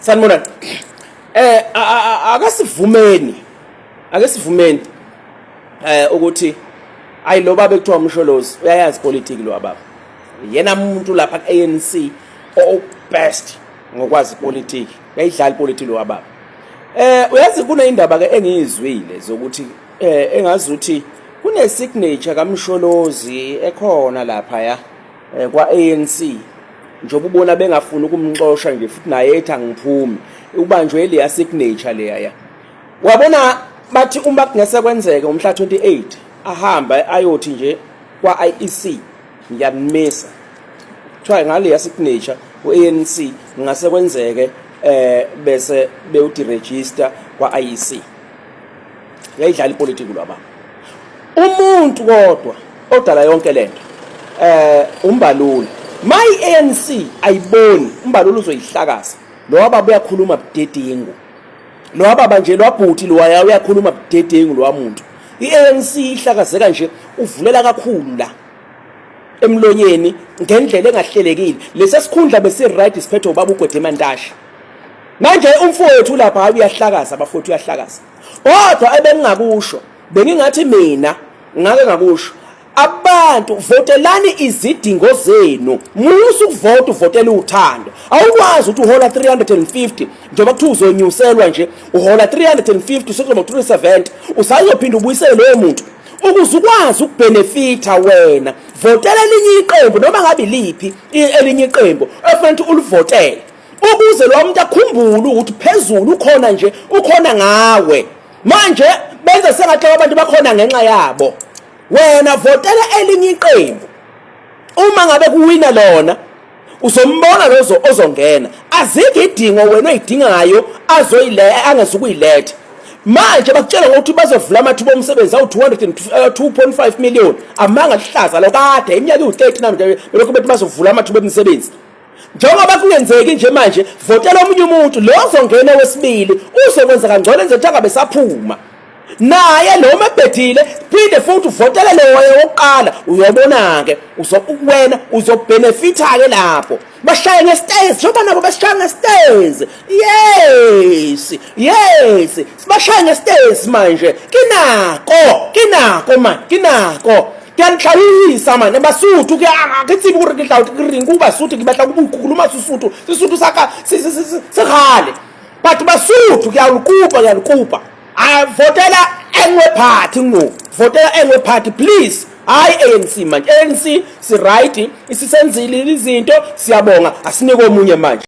Sanibonani. Akasivumeni ukuthi ayi lo baba ekuthiwa umsholozi uyayazi politics lo baba. Yena umuntu lapha ku-ANC best ngokwazi politics. Uyayidlala politics lo baba. Uyazi kuneyindaba ke engiyizwile zokuthi engazi ukuthi kune signature kaMsholozi ekhona lapha ya kwa-ANC. Njengoba ubona bengafuni ukumxoxa nje futhi naye ethi angiphumi ubanjwe le signature leya ya wabona bathi uma kungese kwenzeke umhla 28 ahamba ayothi nje kwa IEC ngiyamisa kuthiwa ngale signature ku-ANC ngase kwenzeke bese bewudiregister kwa IEC yayidlala ipolitiki lwaba umuntu kodwa odala yonke lento umbaluli my ANC ayiboni umbalulu uzoyihlakaza lo wababa uyakhuluma budedengu lo wababa nje lwabhuti lo waya uyakhuluma budedengu lo wamuntu iANC ihlakazeka nje uvulela kakhulu la emlonyeni ngendlela engahlelekile lesesikhundla bese right siphethe ubaba uGwede Mantashe manje umfowethu lapha uyahlakaza abafowethu uyahlakaza kodwa ebengingakusho bengingathi mina ngake ngakusho abantu votelani izidingo zenu musu ukuvota uvotela uthando awukwazi ukuthi uhola 350 njengoba kuthi uzonyuselwa nje uhola 350 sokuzoba 370 usayophinda ubuyisele loyo muntu ukuze ukwazi ukubenefita wena votela elinye iqembu noma ngabe liphi elinye iqembu efanele ulivotele ukuze lo muntu akhumbule ukuthi phezulu ukhona nje ukhona ngawe manje benza sengathi abantu bakhona ngenxa yabo wena votela elinye iqembu uma ngabe kuwina lona uzombona lozo ozongena azike idingo wena oyidingayo angesukuyiletha manje bakutshela ukuthi bazovula amathuba omsebenzi awu 2.5 million amanga lihlaza lo kade iminyaka u30 namanje lokho bethi bazovula amathuba omsebenzi njengoba kungenzeki nje manje votela omunye umuntu lo ozongena wesibili uzokwenza kangcono enze ukuthi angabe saphuma naye lo mebhedile phinde futhi uvotela lo wokuqala uyobona ke wena uzobenefita ke lapho bashaye ngestage njengoba nabo bashaye ngestage yes sibashaye ngestage manje kinako manje kinako kuyanhlawisa manje basuthu kuyakitsibi kurihlawuthi kurinkuba suthu kibahla kubukhuluma sisuthu saka sikhale but basuthu kuyalukupa votela engwe party votela engwe party please hayi ANC manje ANC si right isisenzile izinto siyabonga asinike omunye manje